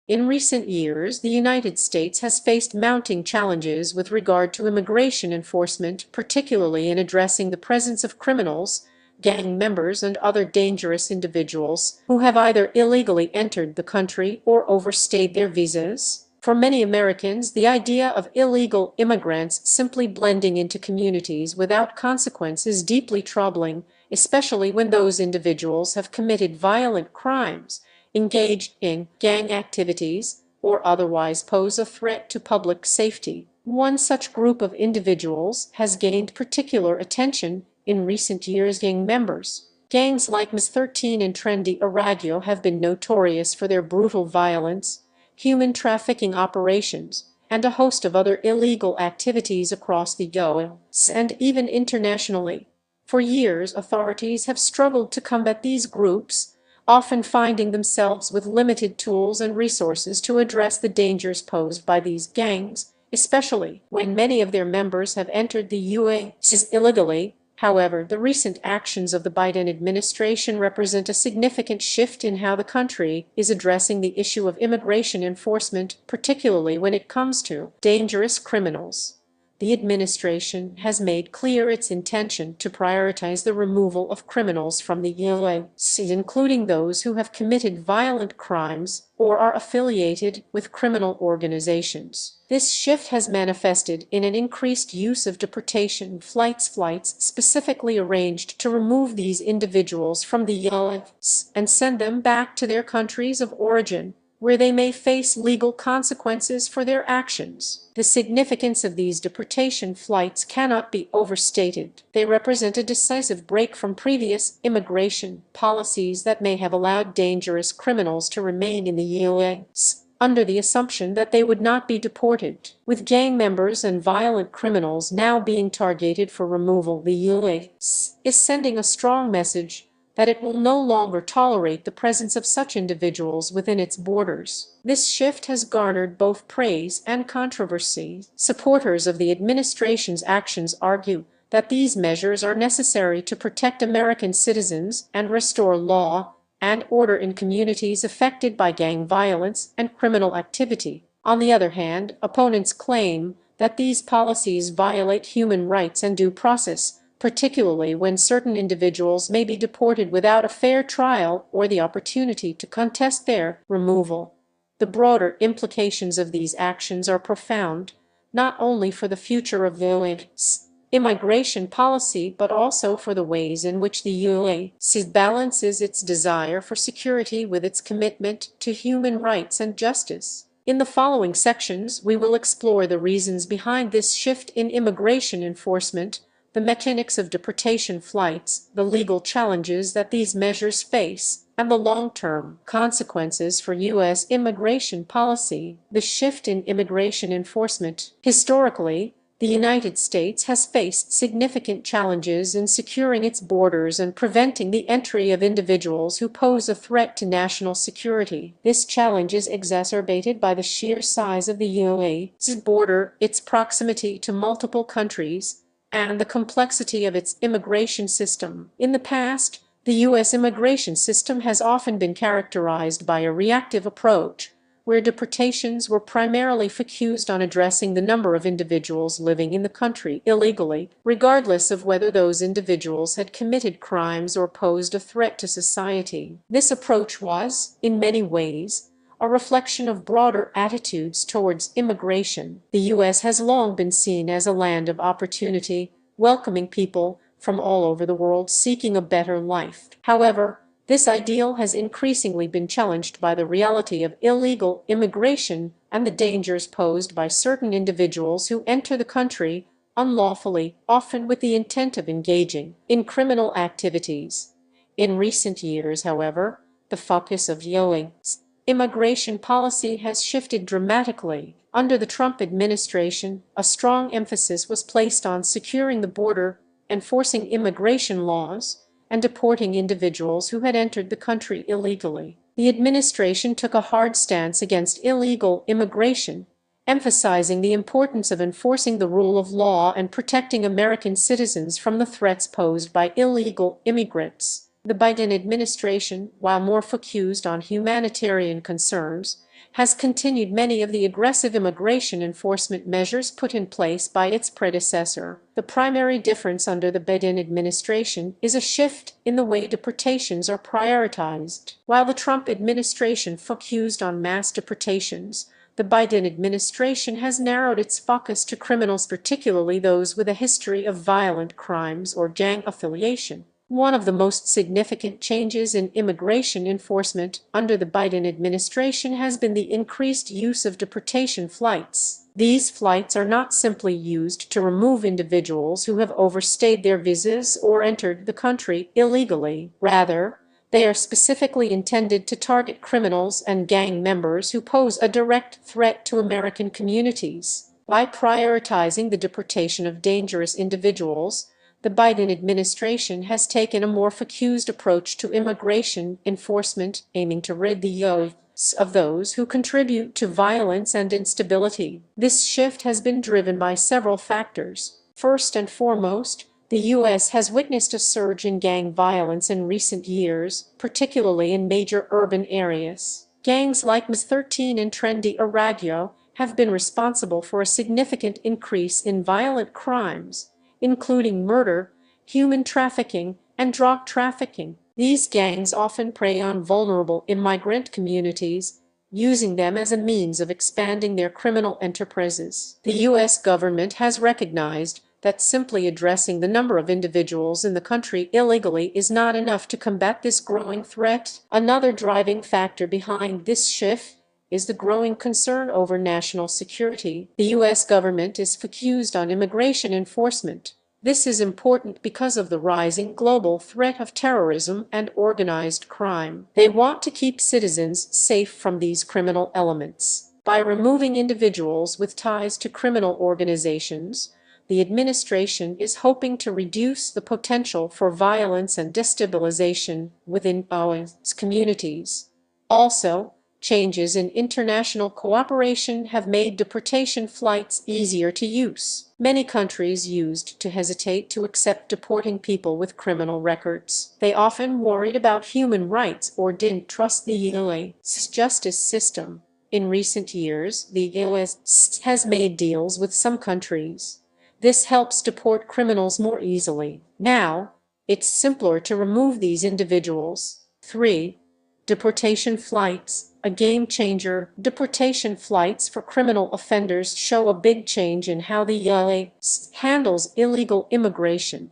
In recent years, the United States has faced mounting challenges with regard to immigration enforcement, particularly in addressing the presence of criminals, gang members, and other dangerous individuals who have either illegally entered the country or overstayed their visas. For many Americans, the idea of illegal immigrants simply blending into communities without consequence is deeply troubling, especially when those individuals have committed violent crimes, engaged in gang activities, or otherwise pose a threat to public safety. One such group of individuals has gained particular attention in recent years: gang members. Gangs like MINS and Trendy Aragio have been notorious for their brutal violence, human trafficking operations, and a host of other illegal activities across the U.S. and even internationally. For years, authorities have struggled to combat these groups, often finding themselves with limited tools and resources to address the dangers posed by these gangs, especially when many of their members have entered the U.S. illegally. However, the recent actions of the Biden administration represent a significant shift in how the country is addressing the issue of immigration enforcement, particularly when it comes to dangerous criminals. The administration has made clear its intention to prioritize the removal of criminals from the U.S., including those who have committed violent crimes or are affiliated with criminal organizations. This shift has manifested in an increased use of deportation flights specifically arranged to remove these individuals from the U.S. and send them back to their countries of origin, where they may face legal consequences for their actions. The significance of these deportation flights cannot be overstated. They represent a decisive break from previous immigration policies that may have allowed dangerous criminals to remain in the U.S. under the assumption that they would not be deported. With gang members and violent criminals now being targeted for removal, the U.S. is sending a strong message that it will no longer tolerate the presence of such individuals within its borders. This shift has garnered both praise and controversy. Supporters of the administration's actions argue that these measures are necessary to protect American citizens and restore law and order in communities affected by gang violence and criminal activity. On the other hand, opponents claim that these policies violate human rights and due process, particularly when certain individuals may be deported without a fair trial or the opportunity to contest their removal. The broader implications of these actions are profound, not only for the future of the U.S. immigration policy, but also for the ways in which the U.S. balances its desire for security with its commitment to human rights and justice. In the following sections, we will explore the reasons behind this shift in immigration enforcement, the mechanics of deportation flights, the legal challenges that these measures face, and the long-term consequences for U.S. immigration policy. The shift in immigration enforcement. Historically, the United States has faced significant challenges in securing its borders and preventing the entry of individuals who pose a threat to national security. This challenge is exacerbated by the sheer size of the U.S. border, its proximity to multiple countries, and the complexity of its immigration system. In the past, the U.S. immigration system has often been characterized by a reactive approach, where deportations were primarily focused on addressing the number of individuals living in the country illegally, regardless of whether those individuals had committed crimes or posed a threat to society. This approach was, in many ways, a reflection of broader attitudes towards immigration. The U.S. has long been seen as a land of opportunity, welcoming people from all over the world seeking a better life. However, this ideal has increasingly been challenged by the reality of illegal immigration and the dangers posed by certain individuals who enter the country unlawfully, often with the intent of engaging in criminal activities. In recent years, however, the focus of U.S. immigration policy has shifted dramatically. Under the Trump administration, a strong emphasis was placed on securing the border, enforcing immigration laws, and deporting individuals who had entered the country illegally. The administration took a hard stance against illegal immigration, emphasizing the importance of enforcing the rule of law and protecting American citizens from the threats posed by illegal immigrants. The Biden administration, while more focused on humanitarian concerns, has continued many of the aggressive immigration enforcement measures put in place by its predecessor. The primary difference under the Biden administration is a shift in the way deportations are prioritized. While the Trump administration focused on mass deportations, the Biden administration has narrowed its focus to criminals, particularly those with a history of violent crimes or gang affiliation. One of the most significant changes in immigration enforcement under the Biden administration has been the increased use of deportation flights. These flights are not simply used to remove individuals who have overstayed their visas or entered the country illegally. Rather, they are specifically intended to target criminals and gang members who pose a direct threat to American communities. By prioritizing the deportation of dangerous individuals, the Biden administration has taken a more focused approach to immigration enforcement, aiming to rid the U.S. of those who contribute to violence and instability. This shift has been driven by several factors. First and foremost, the U.S. has witnessed a surge in gang violence in recent years, particularly in major urban areas. Gangs like MINS and Trendy Aragio have been responsible for a significant increase in violent crimes, including murder, human trafficking, and drug trafficking. These gangs often prey on vulnerable immigrant communities, using them as a means of expanding their criminal enterprises. The U.S. government has recognized that simply addressing the number of individuals in the country illegally is not enough to combat this growing threat. Another driving factor behind this shift is the growing concern over national security. The U.S. government is focused on immigration enforcement. This is important because of the rising global threat of terrorism and organized crime. They want to keep citizens safe from these criminal elements. By removing individuals with ties to criminal organizations, the administration is hoping to reduce the potential for violence and destabilization within its communities. Also, changes in international cooperation have made deportation flights easier to use. Many countries used to hesitate to accept deporting people with criminal records. They often worried about human rights or didn't trust the U.S. justice system. In recent years, the U.S. has made deals with some countries. This helps deport criminals more easily. Now, it's simpler to remove these individuals. 3. Deportation flights, a game changer. Deportation flights for criminal offenders show a big change in how the U.S. handles illegal immigration.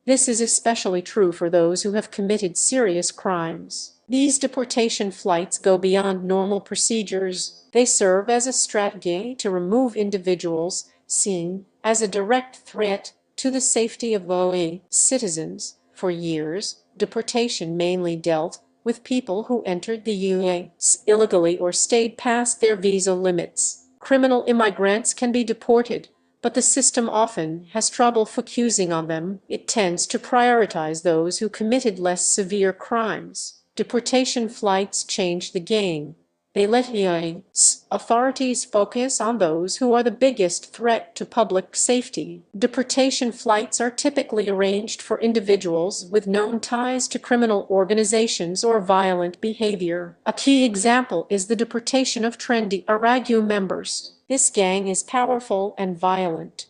This is especially true for those who have committed serious crimes. These deportation flights go beyond normal procedures. They serve as a strategy to remove individuals seen as a direct threat to the safety of U.S. citizens. For years, deportation mainly dealt with people who entered the U.S. illegally or stayed past their visa limits. Criminal immigrants can be deported, but the system often has trouble focusing on them. It tends to prioritize those who committed less severe crimes. Deportation flights change the game. They let U.S. authorities focus on those who are the biggest threat to public safety. Deportation flights are typically arranged for individuals with known ties to criminal organizations or violent behavior. A key example is the deportation of Trendy Aragio members. This gang is powerful and violent.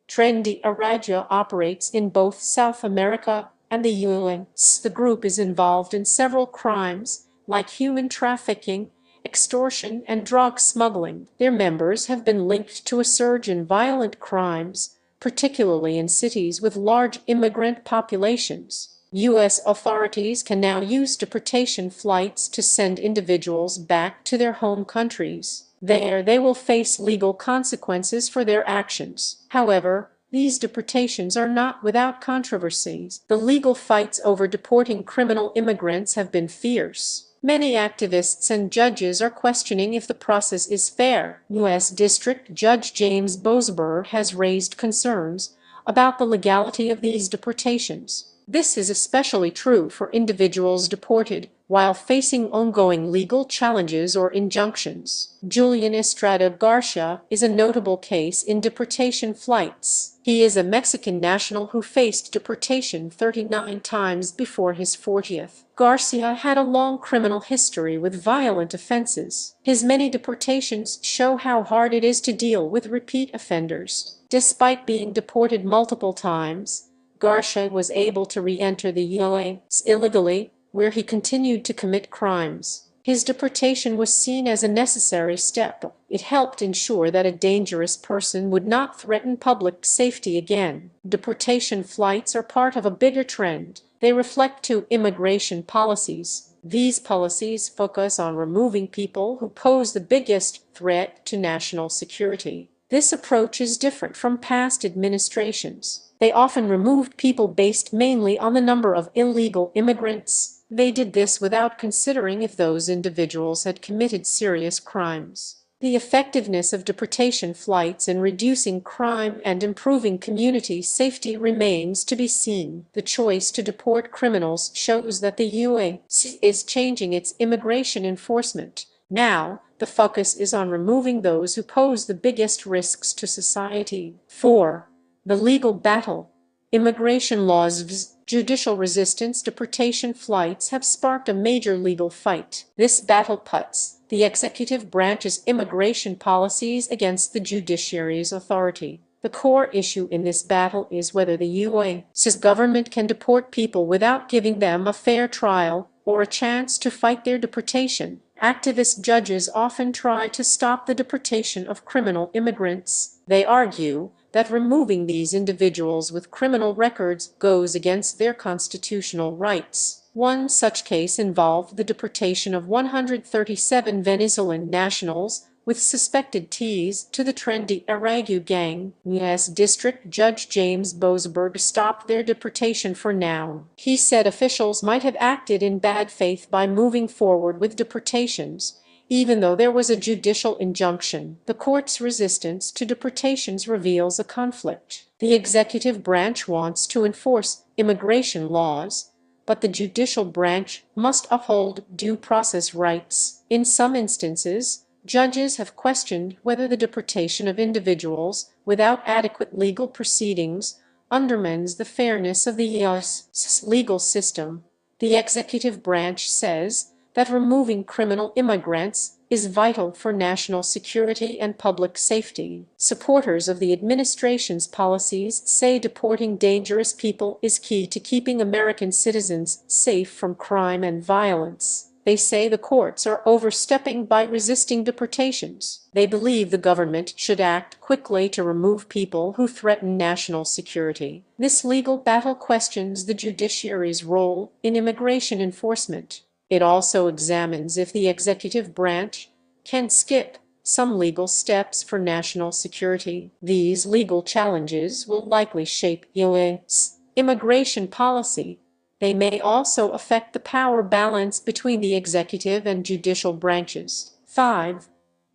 Trendy Aragio operates in both South America and the U.S. The group is involved in several crimes, like human trafficking, extortion, and drug smuggling. Their members have been linked to a surge in violent crimes, particularly in cities with large immigrant populations. U.S. authorities can now use deportation flights to send individuals back to their home countries. There, they will face legal consequences for their actions. However, these deportations are not without controversies. The legal fights over deporting criminal immigrants have been fierce. Many activists and judges are questioning if the process is fair. U.S. District Judge James Bosberg has raised concerns about the legality of these deportations. This is especially true for individuals deported while facing ongoing legal challenges or injunctions. Julian Estrada Garcia is a notable case in deportation flights. He is a Mexican national who faced deportation 39 times before his 40th. Garcia had a long criminal history with violent offenses. His many deportations show how hard it is to deal with repeat offenders. Despite being deported multiple times, Garcia was able to re-enter the U.S. illegally, where he continued to commit crimes. His deportation was seen as a necessary step. It helped ensure that a dangerous person would not threaten public safety again. Deportation flights are part of a bigger trend. They reflect two immigration policies. These policies focus on removing people who pose the biggest threat to national security. This approach is different from past administrations. They often removed people based mainly on the number of illegal immigrants. They did this without considering if those individuals had committed serious crimes. The effectiveness of deportation flights in reducing crime and improving community safety remains to be seen. The choice to deport criminals shows that the U.S. is changing its immigration enforcement. Now, the focus is on removing those who pose the biggest risks to society. 4. The legal battle. Immigration laws, judicial resistance, deportation flights have sparked a major legal fight. This battle puts the executive branch's immigration policies against the judiciary's authority. The core issue in this battle is whether the U.S. government can deport people without giving them a fair trial or a chance to fight their deportation. Activist judges often try to stop the deportation of criminal immigrants. They argue that removing these individuals with criminal records goes against their constitutional rights. One such case involved the deportation of 137 Venezuelan nationals with suspected ties to the trendy Aragu gang. U.S. District Judge James Boasberg stopped their deportation for now. He said officials might have acted in bad faith by moving forward with deportations, even though there was a judicial injunction. The court's resistance to deportations reveals a conflict. The executive branch wants to enforce immigration laws, but the judicial branch must uphold due process rights. In some instances, judges have questioned whether the deportation of individuals without adequate legal proceedings undermines the fairness of the U.S. legal system. The executive branch says that removing criminal immigrants is vital for national security and public safety. Supporters of the administration's policies say deporting dangerous people is key to keeping American citizens safe from crime and violence. They say the courts are overstepping by resisting deportations. They believe the government should act quickly to remove people who threaten national security. This legal battle questions the judiciary's role in immigration enforcement. It also examines if the executive branch can skip some legal steps for national security. These legal challenges will likely shape U.S. immigration policy. They may also affect the power balance between the executive and judicial branches. 5.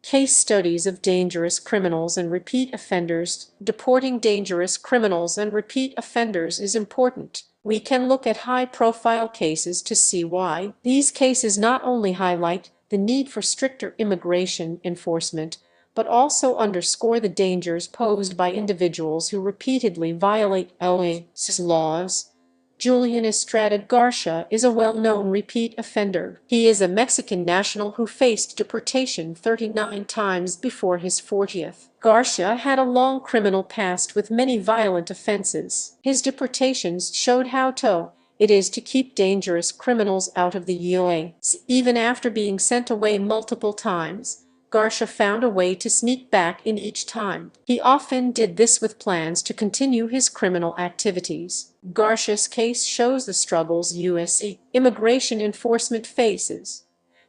Case studies of dangerous criminals and repeat offenders. Deporting dangerous criminals and repeat offenders is important. We can look at high-profile cases to see why. These cases not only highlight the need for stricter immigration enforcement, but also underscore the dangers posed by individuals who repeatedly violate U.S. laws. Julian Estrada Garcia is a well-known repeat offender. He is a Mexican national who faced deportation 39 times before his 40th. Garcia had a long criminal past with many violent offenses. His deportations showed how tough it is to keep dangerous criminals out of the U.S. Even after being sent away multiple times, Garcia found a way to sneak back in each time. He often did this with plans to continue his criminal activities. Garcia's case shows the struggles U.S. immigration enforcement faces.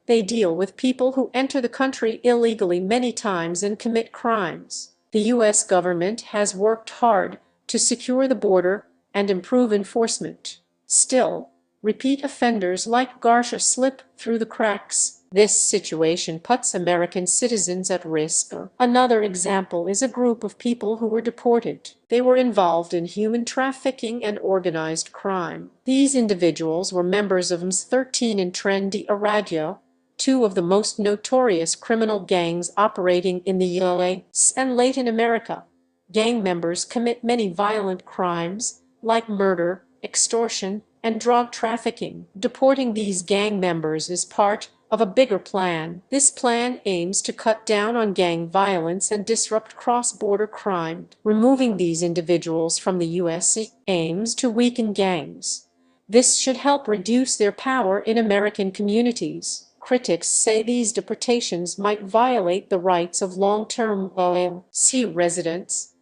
They deal with people who enter the country illegally many times and commit crimes. The U.S. government has worked hard to secure the border and improve enforcement. Still, repeat offenders like Garcia slip through the cracks. This situation puts American citizens at risk. Another example is a group of people who were deported. They were involved in human trafficking and organized crime. These individuals were members of MINS 13 and Tren de Aragao, two of the most notorious criminal gangs operating in the US and Latin America. Gang members commit many violent crimes, like murder, extortion, and drug trafficking. Deporting these gang members is part of a bigger plan. This plan aims to cut down on gang violence and disrupt cross-border crime. Removing these individuals from the US aims to weaken gangs. This should help reduce their power in American communities. Critics say these deportations might violate the rights of long-term OMC residents,